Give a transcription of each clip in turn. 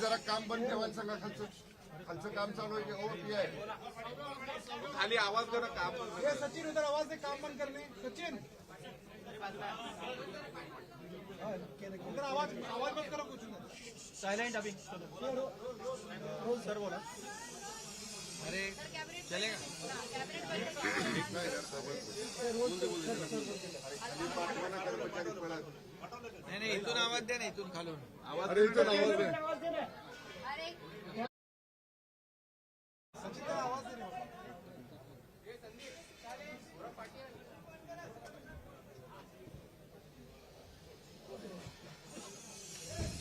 जरा काम बंद ठेवायला सांगा. खालचं काम चालू आहे की हो पी आहे खाली आवाज करा काम. सचिन उधर आवाज दे, काम बंद करने. सचिन उधर आवाज बंद करो. कुछ साइलेंट अभी. सर बोला. अरे चलेगा. नाही इथून आवाज द्या ना, इथून खालून आवाज. अरे इथं आवाज दे. सचिन आवाज दे.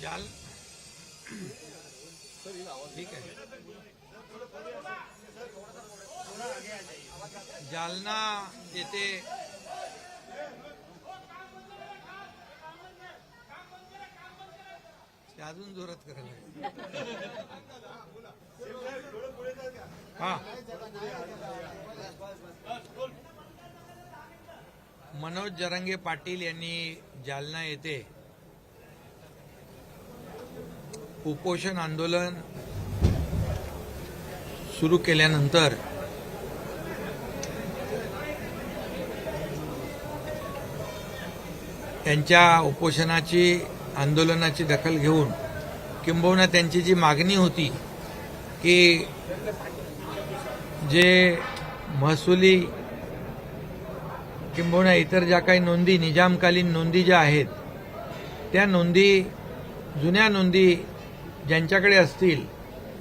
जाल ठीक आहे. जालना येथे ते अजून जोरात करायला. हा मनोज जरांगे पाटील यांनी जालना येथे उपोषण आंदोलन सुरू केल्यानंतर त्यांच्या उपोषणाची आंदोलनाची दखल घेऊन किंबहुना त्यांची जी मागणी होती की जे महसुली किंबहुना इतर ज्या काही नोंदी निजामकालीन नोंदी ज्या आहेत त्या नोंदी जुन्या नोंदी ज्यांच्याकडे असतील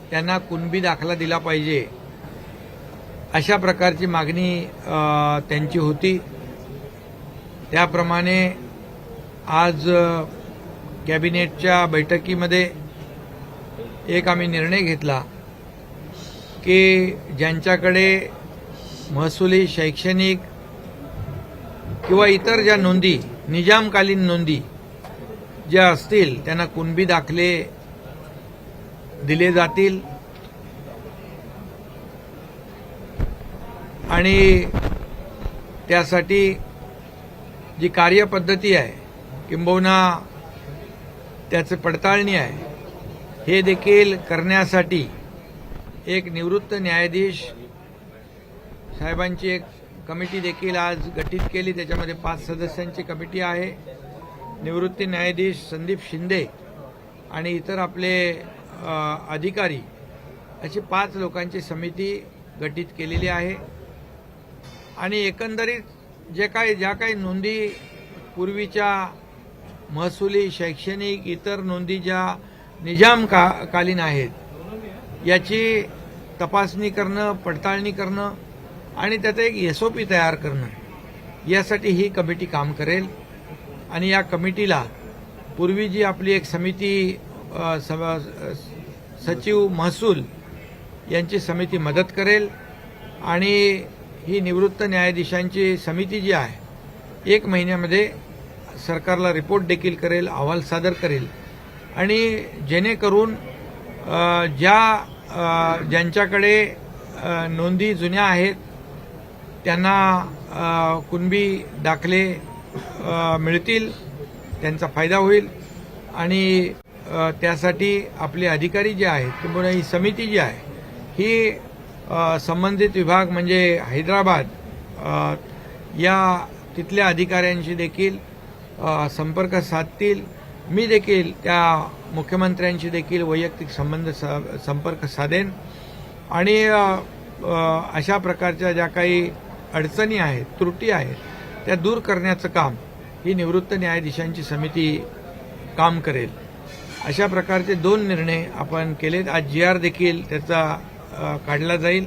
त्यांना कुणबी दाखला दिला पाहिजे अशा प्रकारची मागणी त्यांची होती. त्याप्रमाणे आज कॅबिनेटच्या बैठकीमध्ये एक आम्ही निर्णय घेतला की ज्यांच्याकडे महसुली शैक्षणिक किंवा इतर ज्या नोंदी निजामकालीन नोंदी ज्या असतील त्यांना कुणबी दाखले दिले जातील आणि त्यासाठी जी कार्यपद्धती आहे किंबहुना त्याची पडताळणी आहे हे देखील करण्यासाठी एक निवृत्त न्यायाधीश साहेबांची एक कमिटी देखील आज गठीत केली. त्याच्यामध्ये 5 सदस्यांची कमिटी आहे. निवृत्त न्यायाधीश संदीप शिंदे आणि इतर आपले अधिकारी अशी 5 लोकांची समिती गठीत केलेली आहे. आणि एकंदरीत ज्या काही नोंदी पूर्वीच्या महसुली शैक्षणिक इतर नोंदी ज्या निजामकालीन आहेत याची तपासणी करणं पडताळणी करणं आणि त्याचा एक SOP तयार करणं यासाठी ही कमिटी काम करेल. आणि या कमिटीला पूर्वी जी आपली एक समिती सचिव महसूल यांची समिती मदत करेल आणि ही निवृत्त न्यायाधीशांची समिती जी आहे 1 महिन्यामध्ये सरकारला रिपोर्ट देखील करेल, अहवाल सादर करेल आणि जेणेकरून ज्यांच्याकडे नोंदी जुन्या आहेत त्यांना कुणबी दाखले मिळतील, त्यांचा फायदा होईल. आणि त्यासाठी आपले अधिकारी जे आहेत किंवा ही समिती जी आहे ही संबंधित विभाग म्हणजे हैदराबाद या तिथल्या अधिकाऱ्यांशी देखील संपर्क साधतील. मी देखील त्या मुख्यमंत्र्यांशी देखील वैयक्तिक संपर्क साधेन आणि अशा प्रकारच्या ज्या काही अडचणी आहेत त्रुटी आहेत त्या दूर करण्याचं काम ही निवृत्त न्यायाधीशांची समिती काम करेल. अशा प्रकारचे 2 निर्णय आपण केलेत. आज GR देखील त्याचा काढला जाईल.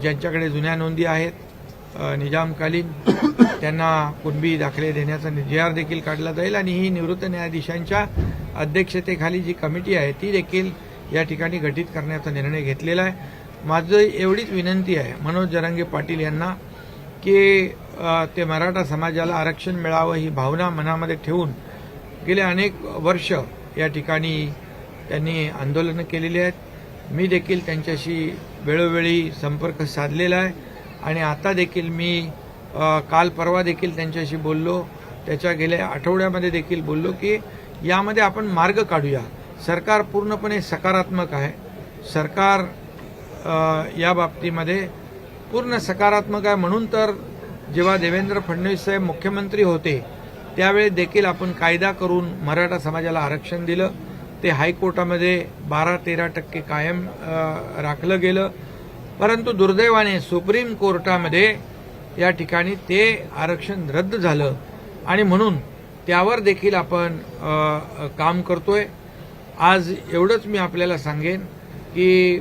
ज्यांच्याकडे जुन्या नोंदी आहेत निजामकालीन त्यांना कुणबी दाखले देण्याचा GR देखील काढला जाईल. आणि ही निवृत्त न्यायाधीशांच्या अध्यक्षतेखाली जी कमिटी आहे ती देखील या ठिकाणी गठीत करण्याचा निर्णय घेतलेला आहे. माझं एवढीच विनंती आहे मनोज जरांगे पाटील यांना की ते मराठा समाजाला आरक्षण मिळावं ही भावना मनामध्ये ठेवून गेले अनेक वर्ष या ठिकाणी त्यांनी आंदोलनं केलेली आहेत. मी देखील त्यांच्याशी वेळोवेळी संपर्क साधलेला आहे आणि आता देखील मी काल परवा देखील त्यांच्याशी बोललो. त्याच्या गेल्या आठवड्यामध्ये देखील बोललो की यामध्ये आपण मार्ग काढूया. सरकार पूर्णपणे सकारात्मक आहे. सरकार या बाबतीमध्ये पूर्ण सकारात्मक आहे. म्हणून तर जेव्हा देवेंद्र फडणवीस साहेब मुख्यमंत्री होते त्यावेळी देखील आपण कायदा करून मराठा समाजाला आरक्षण दिलं. ते हायकोर्टामध्ये 12-13% कायम राखलं गेलं. परंतु दुर्दैवाने सुप्रीम कोर्टामध्ये या ठिकाणी ते आरक्षण रद्द झालं आणि म्हणून त्यावर देखील आपण काम करतोय. आज एवढंच मी आपल्याला सांगेन की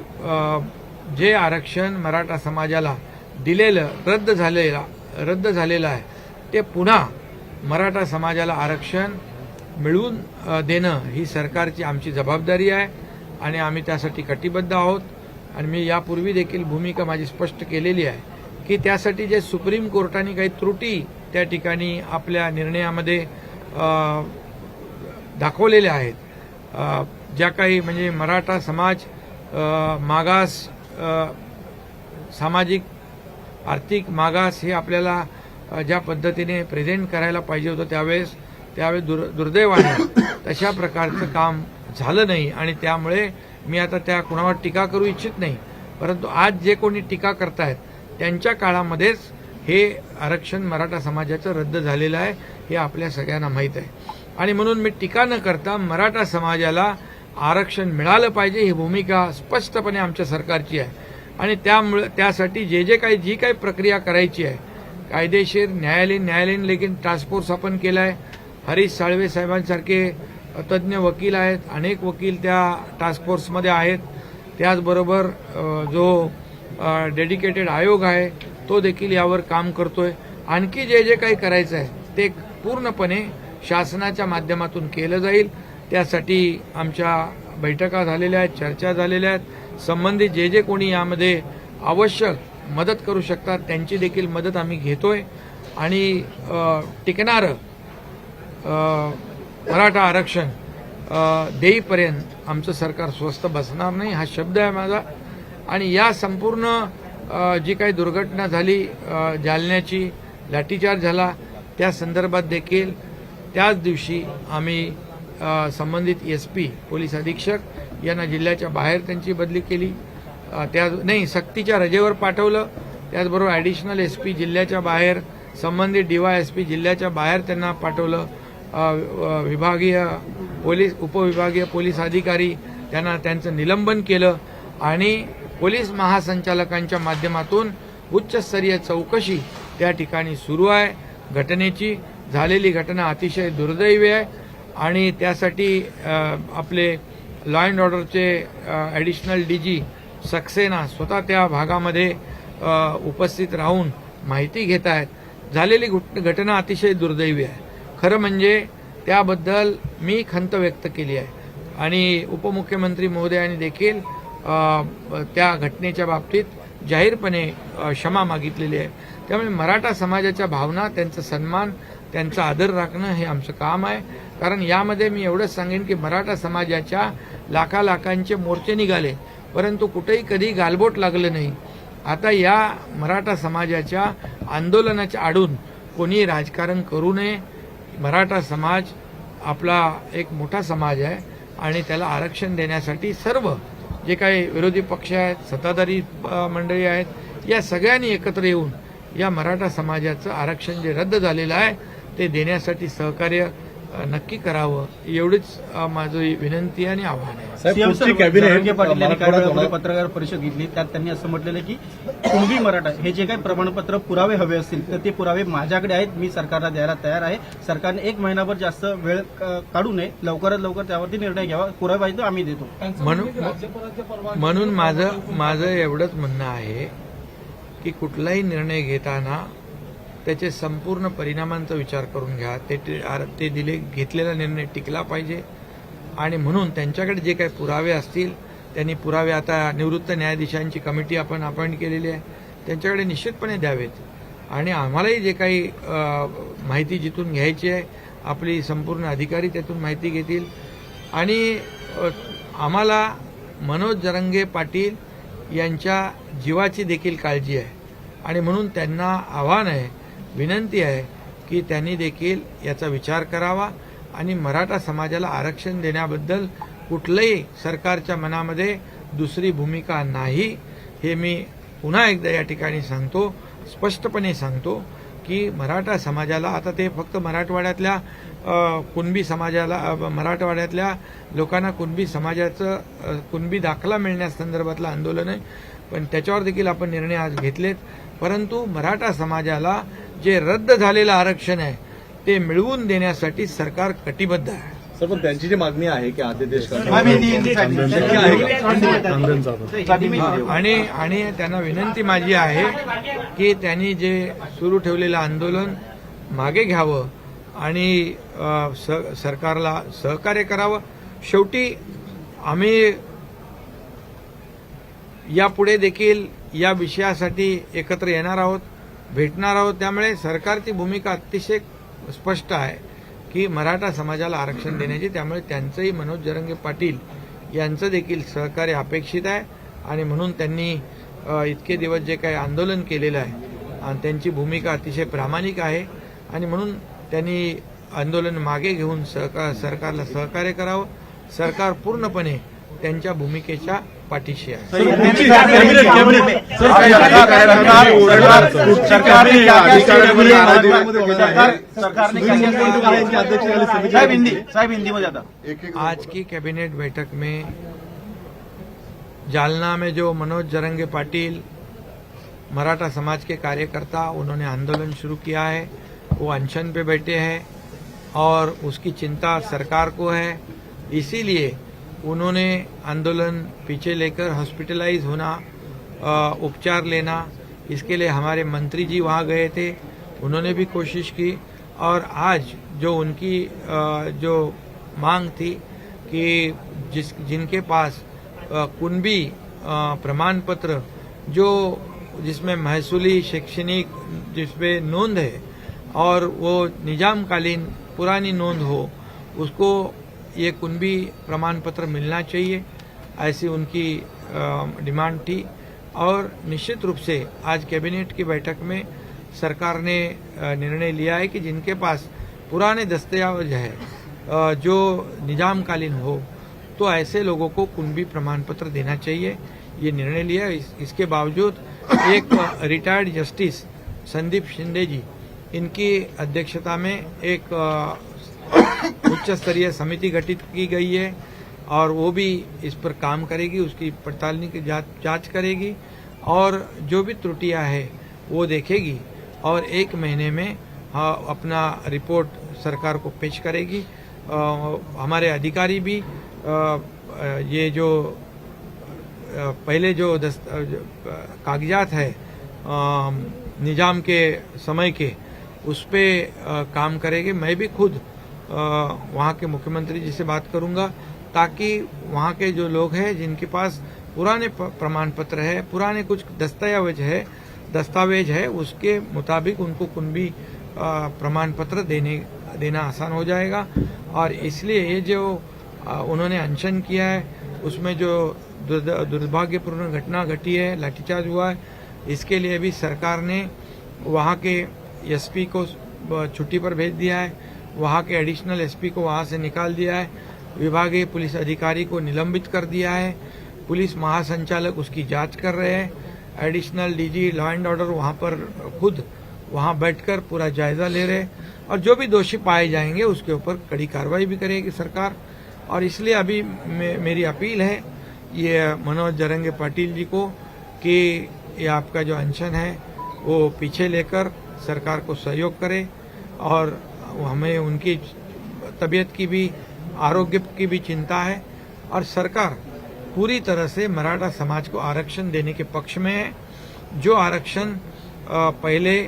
जे आरक्षण मराठा समाजाला दिलेलं रद्द झालेलं आहे ते पुन्हा मराठा समाजाला आरक्षण मिळवून देणं ही सरकारची आमची जबाबदारी आहे आणि आम्ही त्यासाठी कटिबद्ध आहोत. आणि मी यापूर्वी देखील भूमिका माझी स्पष्ट केलेली आहे की त्यासाठी जे सुप्रीम कोर्टाने काही त्रुटी त्या ठिकाणी आपल्या निर्णयामध्ये दाखवलेल्या आहेत, ज्या काही म्हणजे मराठा समाज मागास, सामाजिक आर्थिक मागास हे आपल्याला ज्या पद्धतीने प्रेझेंट करायला पाहिजे होतं त्यावेळेस दुर्दैवाने तशा प्रकारचं काम झालं नाही आणि त्यामुळे मी आता त्या कुणावर टीका करू इच्छित नाही. परंतु आज जे कोणी टीका करतायत त्यांच्या काळामध्येच हे आरक्षण मराठा समाजाचं रद्द झालेलं आहे हे आपल्या सगळ्यांना माहीत आहे. आणि म्हणून मी टीका न करता मराठा समाजाला आरक्षण मिळालं पाहिजे ही भूमिका स्पष्टपणे आमच्या सरकारची आहे. आणि त्यामुळे त्यासाठी जी काही प्रक्रिया करायची आहे कायदेशीर न्यायालयीन लेखीन टास्क फोर्स आपण केला आहे. हरीश साळवे साहेबांसारखे तज्ज्ञ वकील आहेत, अनेक वकील त्या टास्क फोर्समध्ये आहेत. त्याचबरोबर जो डेडिकेटेड आयोग आहे तो देखील यावर काम करतोय. आणखी जे काही करायचं आहे ते पूर्णपणे शासनाच्या माध्यमातून केलं जाईल. त्यासाठी आमच्या बैठका झालेल्या आहेत, चर्चा झालेल्या आहेत. संबंधित जे कोणी यामध्ये आवश्यक मदत करू शकतात त्यांची देखील मदत आम्ही घेतोय. आणि टिकणारं मराठा आरक्षण देईपर्यंत आमचं सरकार स्वस्थ बसणार नाही हा शब्द आहे माझा. आणि या संपूर्ण जी काही दुर्घटना झाली, जालन्याची लाठीचार्ज झाला त्या संदर्भात देखील त्याच दिवशी आम्ही संबंधित SP पोलीस अधीक्षक यांना जिल्ह्याच्या बाहेर त्यांची बदली केली. सक्तीच्या रजेवर पाठवलं. त्याचबरोबर ॲडिशनल SP जिल्ह्याच्या बाहेर, संबंधित DYSP जिल्ह्याच्या बाहेर त्यांना पाठवलं. विभागीय पोलीस उपविभागीय पोलीस अधिकारी त्यांचं निलंबन केलं आणि पोलीस महासंचालकांच्या माध्यमातून उच्चस्तरीय चौकशी त्या ठिकाणी सुरू आहे. घटनेची झालेली घटना अतिशय दुर्दैवी आहे आणि त्यासाठी आपले लॉ अँड ऑर्डरचे ॲडिशनल DG सक्सेना स्वतः त्या भागामध्ये उपस्थित राहून माहिती घेत आहेत. झालेली घटना अतिशय दुर्दैवी आहे. खरं म्हणजे त्याबद्दल मी खंत व्यक्त केली आहे आणि उपमुख्यमंत्री महोदयांनी देखील त्या घटनेच्या बाबतीत जाहीरपणे क्षमा मागितलेली आहे. त्यामुळे मराठा समाजाच्या भावना, त्यांचा सन्मान, त्यांचा आदर राखणं हे आमचं काम आहे. कारण यामध्ये मी एवढंच सांगेन की मराठा समाजाच्या लाखांचे मोर्चे निघाले परंतु कुठेही कधी गालबोट लागलं नाही. आता या मराठा समाजाच्या आंदोलनाच्या आडून कोणी राजकारण करू नये. मराठा समाज आपला एक मोठा समाज आहे आणि त्याला आरक्षण देण्यासाठी सर्व जे काही विरोधी पक्ष आहेत, सत्ताधारी मंडळी आहेत, या सगळ्यांनी एकत्र येऊन या मराठा समाजाचं आरक्षण जे रद्द झालेलं आहे ते देण्यासाठी सहकार्य नक्की करावं एवढीच माझी विनंती आणि आव्हान आहे. जरांगे पाटील यांनी काही वेळापूर्वी पत्रकार परिषद घेतली त्यात त्यांनी असं म्हटलेलं की कुणबी मराठा हे जे काही प्रमाणपत्र पुरावे हवे असतील तर ते पुरावे माझ्याकडे आहेत, मी सरकारला द्यायला तयार आहे. सरकारने 1 महिनाभर जास्त वेळ काढू नये, लवकरात लवकर त्यावरती निर्णय घ्यावा. पुरावे पाहिजे आम्ही देतो. म्हणून माझं एवढंच म्हणणं आहे की कुठलाही निर्णय घेताना त्याचे संपूर्ण परिणामांचा विचार करून घ्या. ते घेतलेला निर्णय टिकला पाहिजे आणि म्हणून त्यांच्याकडे जे काही पुरावे असतील त्यांनी पुरावे, आता निवृत्त न्यायाधीशांची कमिटी आपण अपॉइंट केलेली आहे, त्यांच्याकडे निश्चितपणे द्यावेत. आणि आम्हालाही जे काही माहिती जिथून घ्यायची आहे आपली संपूर्ण अधिकारी त्यातून माहिती घेतील. आणि आम्हाला मनोज जरांगे पाटील यांच्या जीवाची देखील काळजी आहे आणि म्हणून त्यांना आव्हान आहे, विनंती आहे की त्यांनी देखील याचा विचार करावा आणि मराठा समाजाला आरक्षण देण्याबद्दल कुठलंही सरकारच्या मनामध्ये दुसरी भूमिका नाही, हे मी पुन्हा एकदा या ठिकाणी सांगतो, स्पष्टपणे सांगतो की मराठा समाजाला, आता ते फक्त मराठवाड्यातल्या कुणबी समाजाला, मराठवाड्यातल्या लोकांना कुणबी समाजाचं कुणबी दाखला मिळण्यासंदर्भातलं आंदोलन आहे, पण त्याच्यावर देखील आपण निर्णय आज घेतलेत. परंतु मराठा समाजाला जे रद्द झालेलं आरक्षण आहे ते मिळवून देण्यासाठी सरकार कटिबद्ध आहे. सर, पण त्यांची जी मागणी आहे की आधी देश आणि त्यांना विनंती माझी आहे की त्यांनी जे सुरू ठेवलेलं आंदोलन मागे घ्यावं आणि सरकारला सहकार्य करावं. शेवटी आम्ही यापुढे देखील या विषयासाठी एकत्र येणार आहोत, भेटणार आहोत. त्यामुळे सरकारची भूमिका अतिशय स्पष्ट आहे की मराठा समाजाला आरक्षण देण्याची. त्यामुळे त्यांचंही मनोज जरांगे पाटील यांचं देखील सहकार्य अपेक्षित आहे आणि म्हणून त्यांनी इतके दिवस जे काही आंदोलन केलेलं आहे आणि त्यांची भूमिका अतिशय प्रामाणिक आहे आणि म्हणून त्यांनी आंदोलन मागे घेऊन सरकारला सहकार्य करावं. सरकार पूर्णपणे त्यांच्या भूमिकेच्या पाठीशी आहे. आज की कैबिनेट बैठक में जालना में जो मनोज जरंगे पाटिल मराठा समाज के कार्यकर्ता, उन्होंने आंदोलन शुरू किया है, वो अनशन पे बैठे हैं और उसकी चिंता सरकार को है. इसीलिए उन्होंने आंदोलन पीछे लेकर हॉस्पिटलाइज होना, उपचार लेना, इसके लिए हमारे मंत्री जी वहाँ गए थे, उन्होंने भी कोशिश की. और आज जो उनकी जो मांग थी कि जिनके पास कुणबी प्रमाण पत्र जिसमें महसूली शैक्षणिक जिसपे नोंद है और वो निजामकालीन पुरानी नोंद हो, उसको ये कुणबी प्रमाण पत्र मिलना चाहिए, ऐसी उनकी डिमांड थी. और निश्चित रूप से आज कैबिनेट की बैठक में सरकार ने निर्णय लिया है कि जिनके पास पुराने दस्तावेज है जो निजामकालीन हो, तो ऐसे लोगों को कुणबी प्रमाण पत्र देना चाहिए, ये निर्णय लिया. इसके बावजूद एक रिटायर्ड जस्टिस संदीप शिंदे जी, इनकी अध्यक्षता में एक उच्च स्तरीय समिति गठित की गई है और वो भी इस पर काम करेगी, उसकी पड़ताल की जांच करेगी और जो भी त्रुटियां हैं वो देखेगी और 1 महीने में अपना रिपोर्ट सरकार को पेश करेगी. हमारे अधिकारी भी ये जो पहले जो कागजात है निजाम के समय के, उस पे काम करेंगे. मैं भी खुद वहाँ के मुख्यमंत्री जी से बात करूंगा ताकि वहाँ के जो लोग हैं जिनके पास पुराने प्रमाण पत्र है, पुराने कुछ दस्तावेज है, उसके मुताबिक उनको कुणबी प्रमाण पत्र देना आसान हो जाएगा. और इसलिए ये जो उन्होंने अनशन किया है उसमें जो दुर्भाग्यपूर्ण घटना घटी है, लाठीचार्ज हुआ है, इसके लिए भी सरकार ने वहाँ के एसपी को छुट्टी पर भेज दिया है, वहाँ के एडिशनल एसपी को वहाँ से निकाल दिया है, विभागीय पुलिस अधिकारी को निलंबित कर दिया है, पुलिस महासंचालक उसकी जांच कर रहे हैं, एडिशनल डीजी लॉ एंड ऑर्डर वहाँ पर खुद वहाँ बैठकर पूरा जायजा ले रहे हैं और जो भी दोषी पाए जाएंगे उसके ऊपर कड़ी कार्रवाई भी करेगी सरकार. और इसलिए अभी मेरी अपील है ये मनोज जरंगे पाटिल जी को कि ये आपका जो अनशन है वो पीछे लेकर सरकार को सहयोग करे और हमें उनकी तबीयत की भी, आरोग्य की भी चिंता है और सरकार पूरी तरह से मराठा समाज को आरक्षण देने के पक्ष में है. जो आरक्षण पहले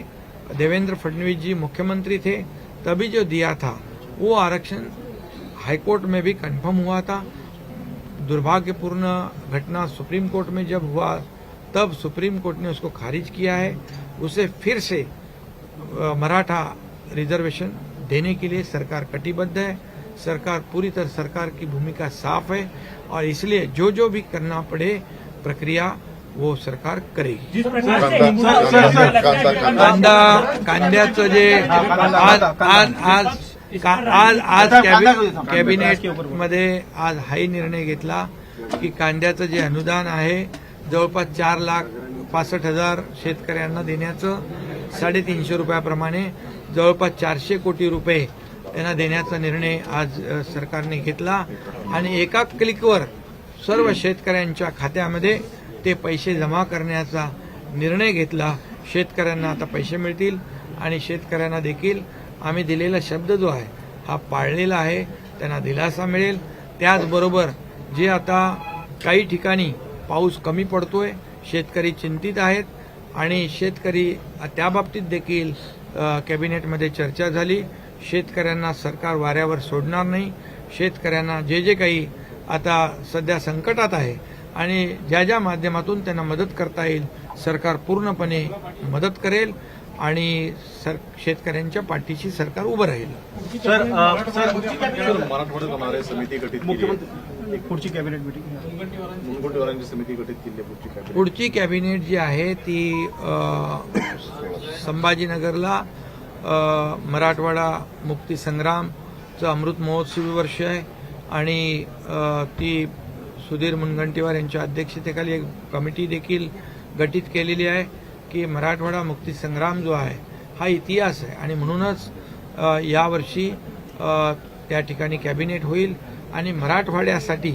देवेंद्र फडणवीस जी मुख्यमंत्री थे तभी जो दिया था वो आरक्षण हाईकोर्ट में भी कंफर्म हुआ था. दुर्भाग्यपूर्ण घटना सुप्रीम कोर्ट में जब हुआ तब सुप्रीम कोर्ट ने उसको खारिज किया है. उसे फिर से मराठा रिजर्वेशन देने के लिए सरकार कटिबद्ध है. सरकार पूरी तरह, सरकार की भूमिका साफ है और इसलिए जो भी करना पड़े प्रक्रिया वो सरकार करेगी. कांद्याचं जे आज आज कॅबिनेटमध्ये आज हाही निर्णय घेतला की कांद्याचं जे अनुदान आहे जवळपास 4,65,000 शेतकऱ्यांना देण्याचं 350 रुपयाप्रमाणे जवळपास 400 कोटी रुपये त्यांना देण्याचा निर्णय आज सरकारने घेतला आणि एका क्लिकवर सर्व शेतकऱ्यांच्या खात्यामध्ये ते पैसे जमा करण्याचा निर्णय घेतला. शेतकऱ्यांना आता पैसे मिळतील आणि शेतकऱ्यांना देखील आम्ही दिलेला शब्द जो आहे हा पाळलेला आहे, त्यांना दिलासा मिळेल. त्याचबरोबर जे आता काही ठिकाणी पाऊस कमी पडतोय, शेतकरी चिंतित आहेत आणि शेतकरी त्याबाबतीत देखील कॅबिनेटमध्ये चर्चा झाली. शेतकऱ्यांना सरकार वाऱ्यावर सोडणार नाही. शेतकऱ्यांना जे जे काही आता सध्या संकटात आहे आणि ज्या ज्या माध्यमातून त्यांना मदत करता येईल सरकार पूर्णपणे मदत करेल आणि शेतकऱ्यांच्या पाठीशी सरकार उभं राहील. सर मराठवाड्यात होणारे समिती गठीत केली. पुढची कॅबिनेट मिटिंग मुनगंटीवारांची समिती गठीत केली आहे. पुढची कॅबिनेट जी आहे ती संभाजीनगरला मराठवाडा मुक्ती संग्रामचं अमृत महोत्सवी वर्ष आहे आणि ती सुधीर मुनगंटीवार यांच्या अध्यक्षतेखाली एक कमिटी देखील गठीत केलेली आहे की मराठवाडा मुक्ती संग्राम जो आहे हा इतिहास आहे आणि म्हणूनच यावर्षी त्या ठिकाणी कॅबिनेट होईल आणि मराठवाड्यासाठी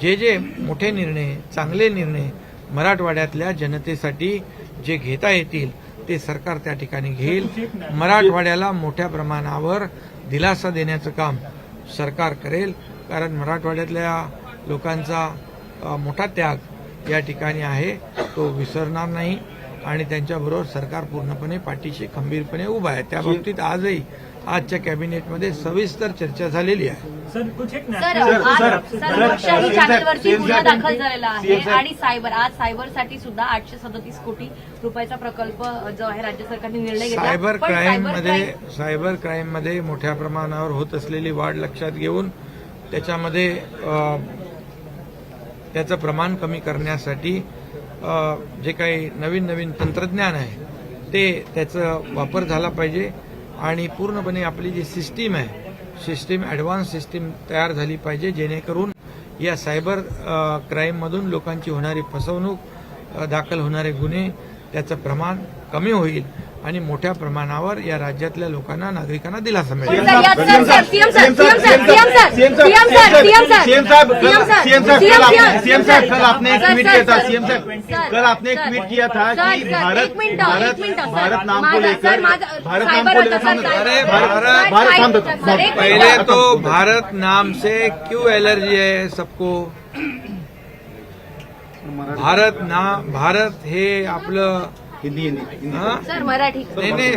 जे जे मोठे निर्णय, चांगले निर्णय मराठवाड्यातल्या जनतेसाठी जे घेता येतील ते सरकार त्या ठिकाणी घेईल. मराठवाड्याला मोठ्या प्रमाणावर दिलासा देण्याचं काम सरकार करेल, कारण मराठवाड्यातल्या लोकांचा मोठा त्याग या ठिकाणी आहे, तो विसरणार नाही आणि त्यांच्याबरोबर सरकार पूर्णपणे पाठीशी खंबीरपणे उभा आहे. त्या बाबतीत आजही आजच्या कॅबिनेटमध्ये सविस्तर चर्चा झालेली आहे. सर लोकशाही चॅनलवरती गुन्हा दाखल झालेला आहे आणि आज सायबरसाठी सुद्धा 837 कोटी रुपयाचा प्रकल्प जो आहे राज्य सरकारने निर्णय घेतला. सायबर क्राईममध्ये मोठ्या प्रमाणावर होत असलेली वाढ लक्षात घेऊन त्याच्यामध्ये त्याचं प्रमाण कमी करण्यासाठी जे काही नवीन तंत्रज्ञान आहे ते त्याचा वापर झाला पाहिजे आणि पूर्णपणे आपली जी सिस्टीम आहे ॲडव्हान्स सिस्टीम तयार झाली पाहिजे, जेणेकरून या सायबर क्राईममधून लोकांची होणारी फसवणूक, दाखल होणारे गुन्हे त्याचं प्रमाण कमी होईल आणि मोठ्या प्रमाणावर या राज्यातल्या लोकांना, नागरिकांना दिलासा मिळेल. कल आपने एक ट्वीट किया था कि भारत नाम को लेकर पहले तो भारत नाम से क्यों एलर्जी है सबको? भारत हे आपलं हिंदी सर मराठी नाही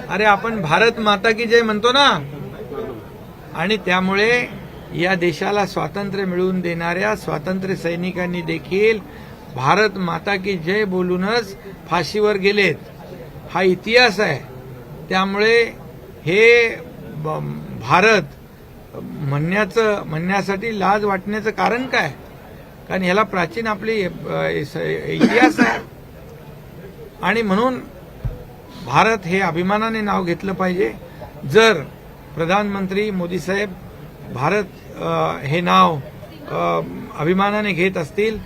अरे आपण भारत माता की जय म्हणतो ना, आणि त्यामुळे या देशाला स्वातंत्र्य मिळवून देणाऱ्या स्वातंत्र्य सैनिकांनी देखील भारत माता की जय बोलूनच फाशीवर गेलेत. हा इतिहास आहे. त्यामुळे हे भारत म्हणण्यासाठी लाज वाटण्याचं कारण काय? कारण ह्याला प्राचीन आपली इतिहास आहे आणि म्हणून भारत हे अभिमानाने नाव घेतलं पाहिजे. जर प्रधानमंत्री मोदी साहेब भारत हे नाव अभिमानाने घेत असतील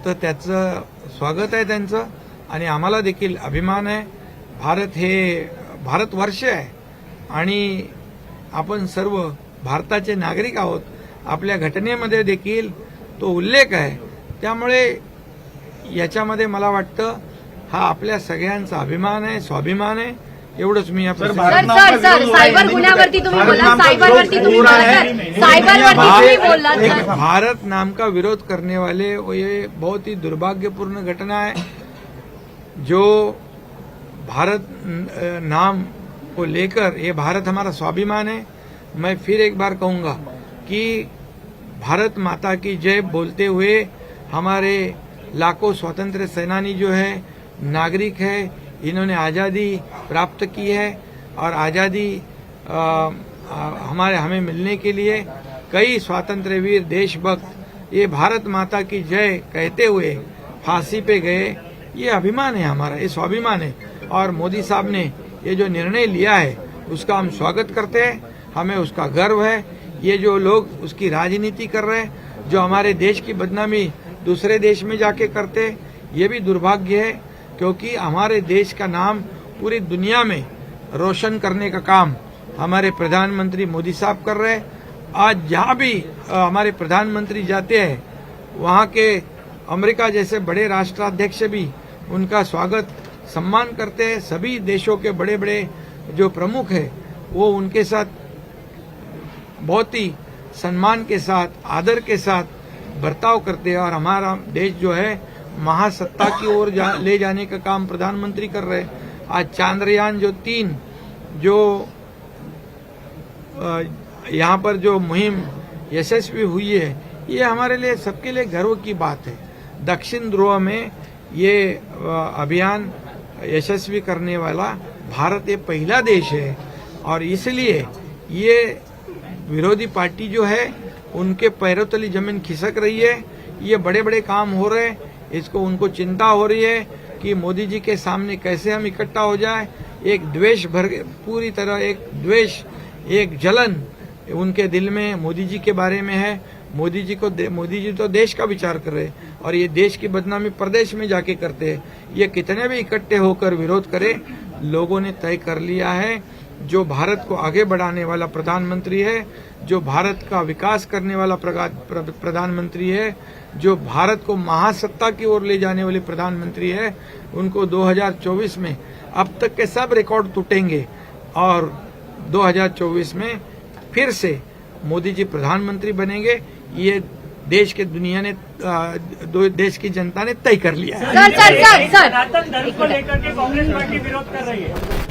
तर त्याचं स्वागत आहे त्यांचं आणि आम्हाला देखील अभिमान आहे. भारत हे भारतवर्ष आहे आणि आपण सर्व भारताचे नागरिक आहोत. आपल्या घटनेमध्ये देखील तो उल्लेख आहे. त्यामुळे याच्यामध्ये मला वाटतं हा आपल्या सगळ्यांचा अभिमान आहे, स्वाभिमान आहे. एवढंच मी या सायबर गुन्ह्यावरती तुम्ही बोललात. भारत नाम का विरोध करने वाले ये बहुत ही दुर्भाग्यपूर्ण घटना है. जो भारत नाम को लेकर, ये भारत हमारा स्वाभिमान है. मैं फिर एक बार कहूंगा कि भारत माता की जय बोलते हुए हमारे लाखों स्वतंत्र सेनानी जो है, नागरिक है, इन्होंने आज़ादी प्राप्त की है और आज़ादी हमें मिलने के लिए कई स्वातंत्र्य वीर, देशभक्त ये भारत माता की जय कहते हुए फांसी पे गए. ये अभिमान है हमारा, ये स्वाभिमान है. और मोदी साहब ने ये जो निर्णय लिया है उसका हम स्वागत करते हैं हमें उसका गर्व है। ये जो लोग उसकी राजनीति कर रहे हैं, जो हमारे देश की बदनामी दूसरे देश में जाके करते, ये भी दुर्भाग्य है, क्योंकि हमारे देश का नाम पूरी दुनिया में रोशन करने का काम हमारे प्रधानमंत्री मोदी साहब कर रहे हैं। आज जहाँ भी हमारे प्रधानमंत्री जाते हैं, वहाँ के अमेरिका जैसे बड़े राष्ट्राध्यक्ष भी उनका स्वागत सम्मान करते हैं। सभी देशों के बड़े बड़े जो प्रमुख हैं वो उनके साथ बहुत ही सम्मान के साथ, आदर के साथ बर्ताव करते हैं। और हमारा देश जो है महासत्ता की ओर ले जाने का काम प्रधानमंत्री कर रहे हैं। आज चांद्रयान जो 3 जो यहाँ पर जो मुहिम यशस्वी हुई है, ये हमारे लिए सबके लिए गर्व की बात है। दक्षिण ध्रुव में ये अभियान यशस्वी करने वाला भारत ये पहला देश है, और इसलिए ये विरोधी पार्टी जो है उनके पैरों तले जमीन खिसक रही है। ये बड़े बड़े काम हो रहे हैं, इसको उनको चिंता हो रही है कि मोदी जी के सामने कैसे हम इकट्ठा हो जाए। एक द्वेष पूरी तरह एक द्वेष, एक जलन उनके दिल में मोदी जी के बारे में है। मोदी जी तो देश का विचार कर रहे हैं, और ये देश की बदनामी प्रदेश में जाके करते हैं। ये कितने भी इकट्ठे होकर विरोध करें, लोगों ने तय कर लिया है जो भारत को आगे बढ़ाने वाला प्रधानमंत्री है, जो भारत का विकास करने वाला प्रधानमंत्री है, जो भारत को महासत्ता की ओर ले जाने वाले प्रधानमंत्री है, उनको 2024 में अब तक के सब रिकॉर्ड टूटेंगे और 2024 में फिर से मोदी जी प्रधानमंत्री बनेंगे। ये देश के दुनिया ने देश की जनता ने तय कर लिया है। सनातन धर्म को लेकर के कांग्रेस पार्टी विरोध कर रही है।